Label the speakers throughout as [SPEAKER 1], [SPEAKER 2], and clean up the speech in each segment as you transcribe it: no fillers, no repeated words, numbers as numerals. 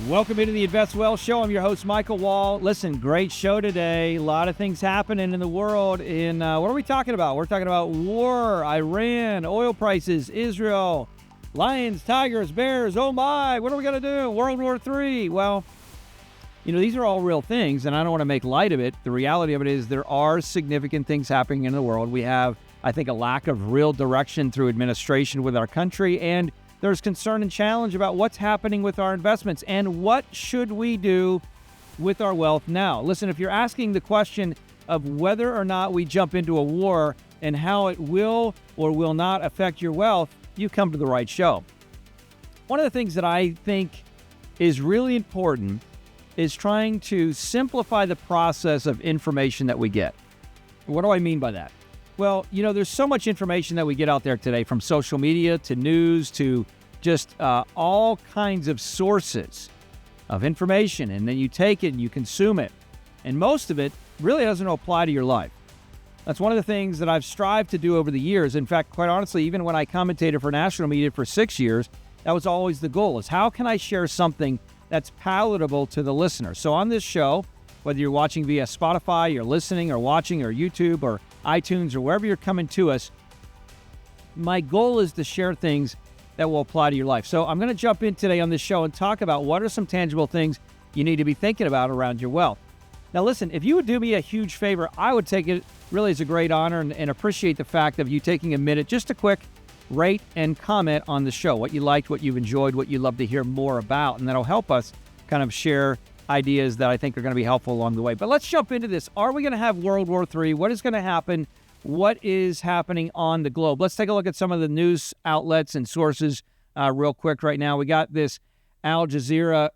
[SPEAKER 1] Welcome into the Invest Well Show. I'm your host, Michael Wall. Listen, great show today. A lot of things happening in the world. What are we talking about? We're talking about war, Iran, oil prices, Israel, lions, tigers, bears. Oh my, what are we going to do? World War III. Well, these are all real things, and I don't want to make light of it. The reality of it is there are significant things happening in the world. We have, I think, a lack of real direction through administration with our country, and there's concern and challenge about what's happening with our investments and what should we do with our wealth now. Listen, if you're asking the question of whether or not we jump into a war and how it will or will not affect your wealth, you come to the right show. One of the things that I think is really important is trying to simplify the process of information that we get. What do I mean by that? Well, there's so much information that we get out there today, from social media to news to just all kinds of sources of information. And then you take it and you consume it. And most of it really doesn't apply to your life. That's one of the things that I've strived to do over the years. In fact, quite honestly, even when I commentated for national media for 6 years, that was always the goal, is how can I share something that's palatable to the listener? So on this show, whether you're watching via Spotify, you're listening or watching, or YouTube or iTunes or wherever you're coming to us, my goal is to share things that will apply to your life. So I'm going to jump in today on this show and talk about what are some tangible things you need to be thinking about around your wealth. Now listen, if you would do me a huge favor, I would take it really as a great honor and appreciate the fact of you taking a minute, just a quick rate and comment on the show, what you liked, what you've enjoyed, what you'd love to hear more about, and that'll help us kind of share ideas that I think are going to be helpful along the way. But let's jump into this. Are we going to have World War III? What is going to happen? What is happening on the globe? Let's take a look at some of the news outlets and sources real quick right now. We got this Al Jazeera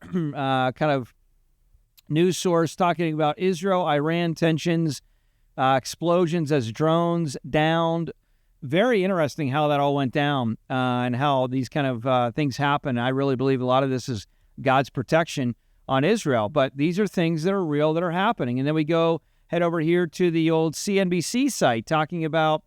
[SPEAKER 1] kind of news source talking about Israel-Iran tensions, explosions as drones downed. Very interesting how that all went down and how these kind of things happen. I really believe a lot of this is God's protection on Israel, but these are things that are real, that are happening. And then we head over here to the old CNBC site talking about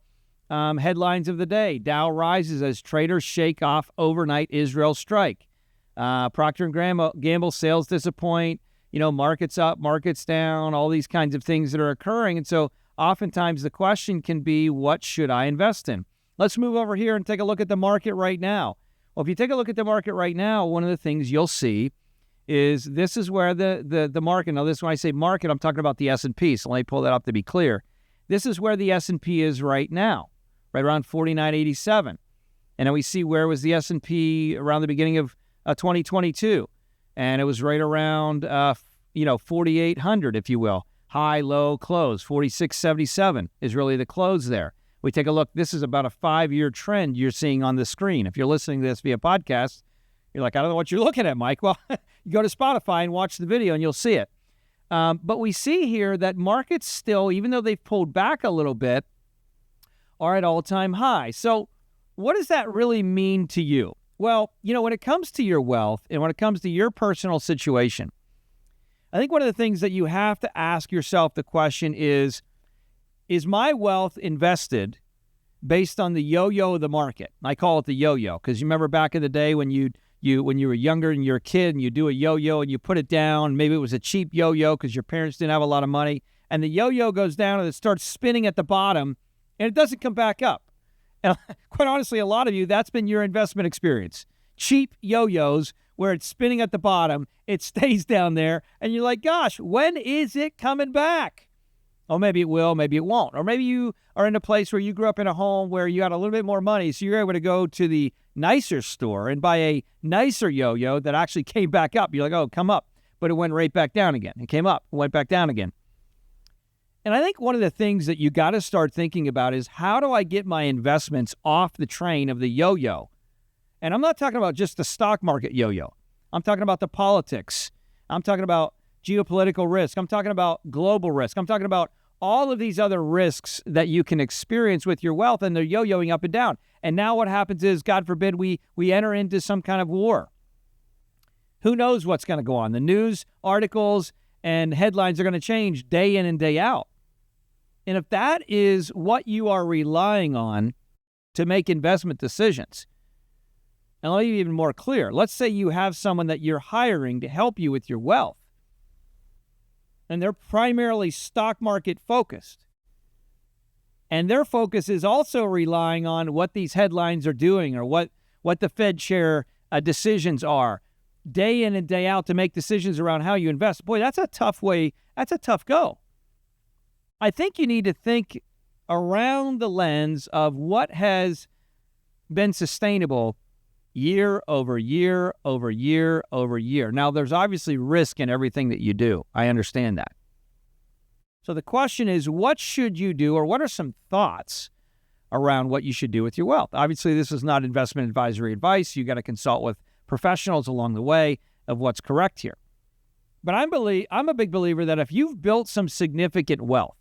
[SPEAKER 1] headlines of the day. Dow rises as traders shake off overnight Israel strike. Procter & Gamble sales disappoint. Markets up, markets down, all these kinds of things that are occurring. And so oftentimes the question can be, what should I invest in? Let's move over here and take a look at the market right now. Well, if you take a look at the market right now, one of the things you'll see is this is where the market, now this, when I say market, I'm talking about the S&P, so let me pull that up to be clear. This is where the S&P is right now, right around 49.87. And then we see where was the S&P around the beginning of 2022. And it was right around, 4,800, if you will. High, low, close. 46.77 is really the close there. We take a look. This is about a 5-year trend you're seeing on the screen. If you're listening to this via podcast, you're like, I don't know what you're looking at, Mike. Well, you go to Spotify and watch the video and you'll see it. But we see here that markets still, even though they've pulled back a little bit, are at all-time high. So what does that really mean to you? Well, when it comes to your wealth and when it comes to your personal situation, I think one of the things that you have to ask yourself the question is my wealth invested based on the yo-yo of the market? I call it the yo-yo because you remember back in the day when when you were younger and you're a kid and you do a yo-yo and you put it down, maybe it was a cheap yo-yo because your parents didn't have a lot of money, and the yo-yo goes down and it starts spinning at the bottom and it doesn't come back up. And quite honestly, a lot of you, that's been your investment experience. Cheap yo-yos where it's spinning at the bottom, it stays down there, and you're like, gosh, when is it coming back? Oh, maybe it will, maybe it won't. Or maybe you are in a place where you grew up in a home where you had a little bit more money, so you're able to go to the nicer store and buy a nicer yo-yo that actually came back up. You're like, oh, come up. But it went right back down again. It came up, it went back down again. And I think one of the things that you got to start thinking about is, how do I get my investments off the train of the yo-yo? And I'm not talking about just the stock market yo-yo. I'm talking about the politics. I'm talking about geopolitical risk. I'm talking about global risk. I'm talking about all of these other risks that you can experience with your wealth, and they're yo-yoing up and down. And now what happens is, God forbid, we enter into some kind of war. Who knows what's going to go on? The news articles and headlines are going to change day in and day out. And if that is what you are relying on to make investment decisions, And let me be even more clear. Let's say you have someone that you're hiring to help you with your wealth, and they're primarily stock market focused. And their focus is also relying on what these headlines are doing or what the Fed chair decisions are day in and day out to make decisions around how you invest. Boy, that's a tough way. That's a tough go. I think you need to think around the lens of what has been sustainable year over year over year over year. Now, there's obviously risk in everything that you do. I understand that. So the question is, what should you do, or what are some thoughts around what you should do with your wealth? Obviously, this is not investment advisory advice. You got to consult with professionals along the way of what's correct here. But I'm a big believer that if you've built some significant wealth,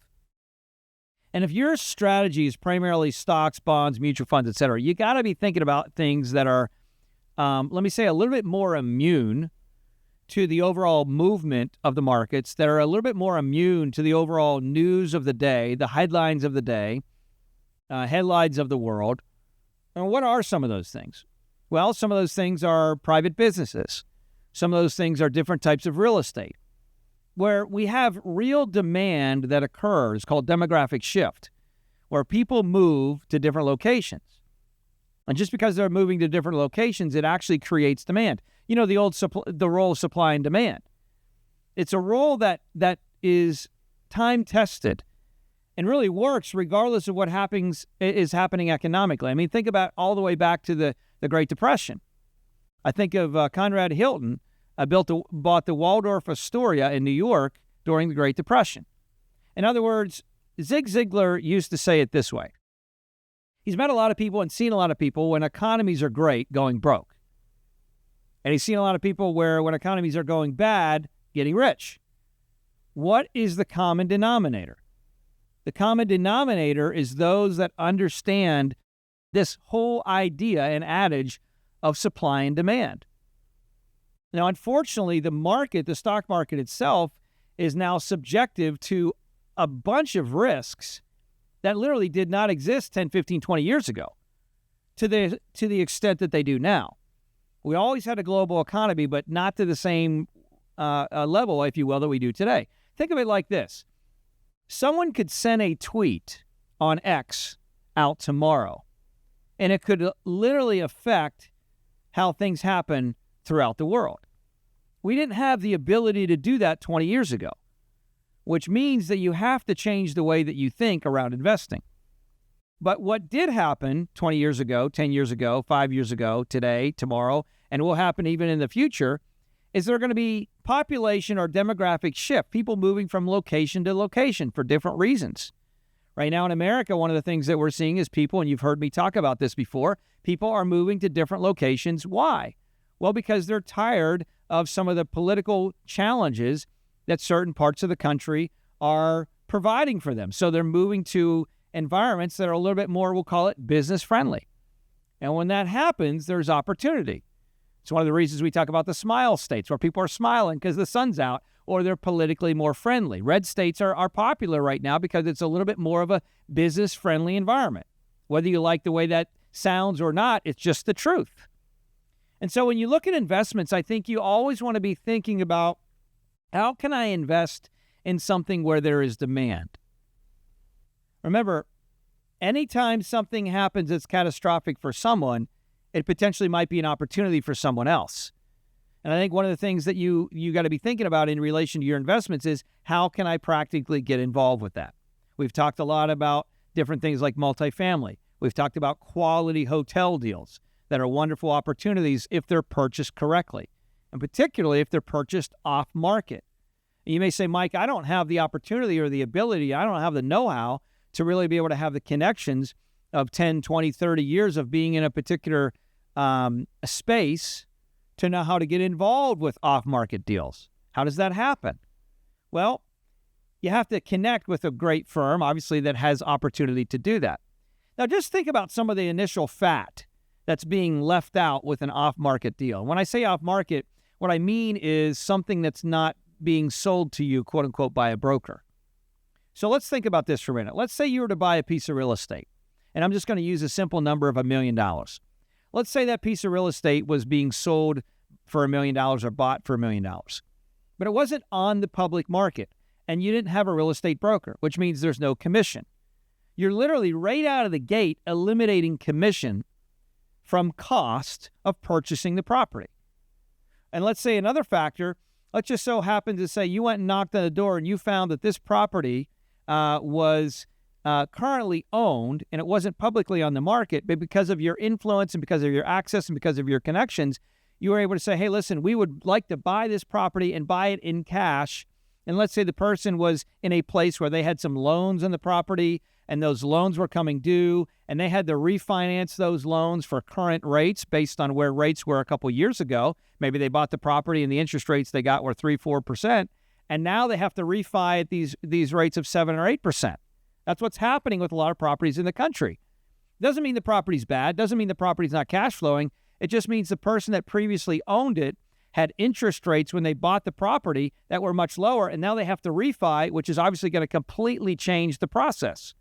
[SPEAKER 1] and if your strategy is primarily stocks, bonds, mutual funds, et cetera, you got to be thinking about things that are, let me say, a little bit more immune to the overall movement of the markets, that are a little bit more immune to the overall news of the day, the headlines of the day, headlines of the world. And what are some of those things? Well, some of those things are private businesses. Some of those things are different types of real estate, where we have real demand that occurs called demographic shift, where people move to different locations. And just because they're moving to different locations, it actually creates demand. You know, the role of supply and demand. It's a role that is time-tested and really works regardless of what is happening economically. I mean, think about all the way back to the Great Depression. I think of Conrad Hilton, bought the Waldorf Astoria in New York during the Great Depression. In other words, Zig Ziglar used to say it this way. He's met a lot of people and seen a lot of people when economies are great going broke. And he's seen a lot of people where when economies are going bad, getting rich. What is the common denominator? The common denominator is those that understand this whole idea and adage of supply and demand. Now, unfortunately, the stock market itself is now subjective to a bunch of risks that literally did not exist 10, 15, 20 years ago to the extent that they do now. We always had a global economy, but not to the same level, if you will, that we do today. Think of it like this. Someone could send a tweet on X out tomorrow, and it could literally affect how things happen throughout the world. We didn't have the ability to do that 20 years ago, which means that you have to change the way that you think around investing. But what did happen 20 years ago, 10 years ago, 5 years ago, today, tomorrow, and will happen even in the future, is there going to be population or demographic shift, people moving from location to location for different reasons. Right now in America, one of the things that we're seeing is people, and you've heard me talk about this before, people are moving to different locations. Why? Well, because they're tired of some of the political challenges that certain parts of the country are providing for them. So they're moving to environments that are a little bit more, we'll call it business friendly. And when that happens, there's opportunity. It's one of the reasons we talk about the smile states, where people are smiling because the sun's out, or they're politically more friendly. Red states are popular right now because it's a little bit more of a business friendly environment. Whether you like the way that sounds or not, it's just the truth. And so when you look at investments, I think you always want to be thinking about, how can I invest in something where there is demand? Remember, anytime something happens that's catastrophic for someone, it potentially might be an opportunity for someone else. And I think one of the things that you got to be thinking about in relation to your investments is, how can I practically get involved with that? We've talked a lot about different things like multifamily. We've talked about quality hotel deals that are wonderful opportunities if they're purchased correctly, and particularly if they're purchased off market. And you may say, Mike, I don't have the opportunity or the ability, I don't have the know-how to really be able to have the connections of 10, 20, 30 years of being in a particular space to know how to get involved with off-market deals. How does that happen? Well, you have to connect with a great firm, obviously, that has opportunity to do that. Now, just think about some of the initial fat that's being left out with an off-market deal. When I say off-market, what I mean is something that's not being sold to you, quote unquote, by a broker. So let's think about this for a minute. Let's say you were to buy a piece of real estate, and I'm just going to use a simple number of $1 million. Let's say that piece of real estate was being sold for $1 million or bought for $1 million, but it wasn't on the public market, and you didn't have a real estate broker, which means there's no commission. You're literally right out of the gate eliminating commission from cost of purchasing the property. And let's say another factor, let's just so happen to say you went and knocked on the door and you found that this property was currently owned and it wasn't publicly on the market, but because of your influence and because of your access and because of your connections, you were able to say, hey, listen, we would like to buy this property and buy it in cash. And let's say the person was in a place where they had some loans on the property and those loans were coming due and they had to refinance those loans for current rates based on where rates were a couple years ago. Maybe they bought the property and the interest rates they got were 3-4%. And now they have to refi at these rates of 7 or 8%. That's what's happening with a lot of properties in the country. Doesn't mean the property's bad. Doesn't mean the property's not cash flowing. It just means the person that previously owned it had interest rates when they bought the property that were much lower, and now they have to refi, which is obviously going to completely change the process.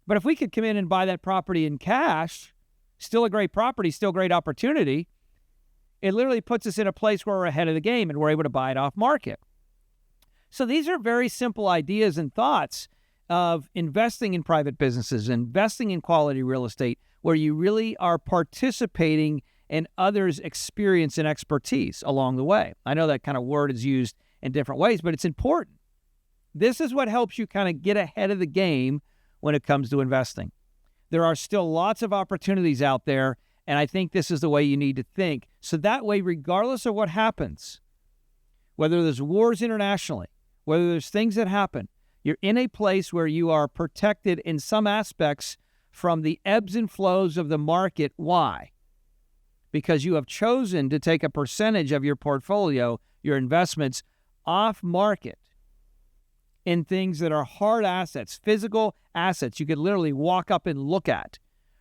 [SPEAKER 1] But if we could come in and buy that property in cash, still a great property, still great opportunity, it literally puts us in a place where we're ahead of the game and we're able to buy it off market. So these are very simple ideas and thoughts of investing in private businesses, investing in quality real estate, where you really are participating in others' experience and expertise along the way. I know that kind of word is used in different ways, but it's important. This is what helps you kind of get ahead of the game when it comes to investing. There are still lots of opportunities out there, and I think this is the way you need to think. So that way, regardless of what happens, whether there's wars internationally, whether there's things that happen, you're in a place where you are protected in some aspects from the ebbs and flows of the market. Why? Because you have chosen to take a percentage of your portfolio, your investments, off market in things that are hard assets, physical assets you could literally walk up and look at,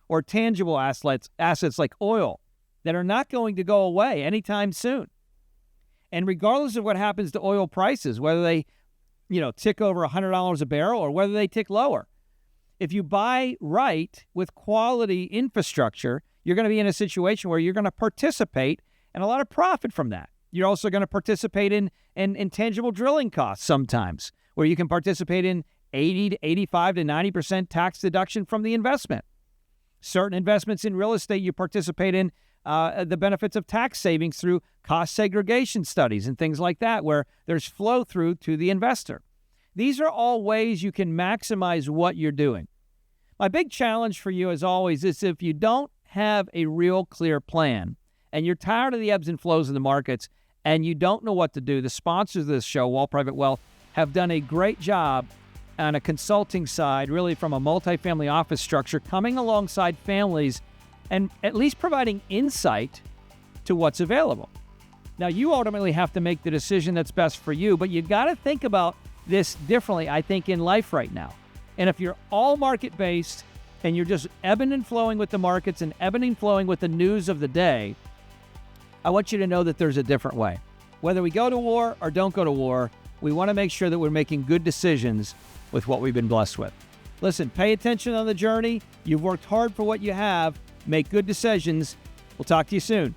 [SPEAKER 1] or tangible assets like oil that are not going to go away anytime soon. And regardless of what happens to oil prices, whether they tick over $100 a barrel or whether they tick lower, if you buy right with quality infrastructure, you're going to be in a situation where you're going to participate in a lot of profit from that. You're also going to participate in intangible drilling costs sometimes, where you can participate in 80 to 85 to 90% tax deduction from the investment. Certain investments in real estate, you participate in the benefits of tax savings through cost segregation studies and things like that, where there's flow through to the investor. These are all ways you can maximize what you're doing. My big challenge for you, as always, is if you don't have a real clear plan and you're tired of the ebbs and flows of the markets and you don't know what to do, the sponsors of this show, Wall Private Wealth, have done a great job on a consulting side, really from a multifamily office structure, coming alongside families and at least providing insight to what's available. Now, you ultimately have to make the decision that's best for you, but you got to think about this differently, I think, in life right now. And if you're all market-based and you're just ebbing and flowing with the markets and ebbing and flowing with the news of the day, I want you to know that there's a different way. Whether we go to war or don't go to war, we want to make sure that we're making good decisions with what we've been blessed with. Listen, pay attention on the journey. You've worked hard for what you have. Make good decisions. We'll talk to you soon.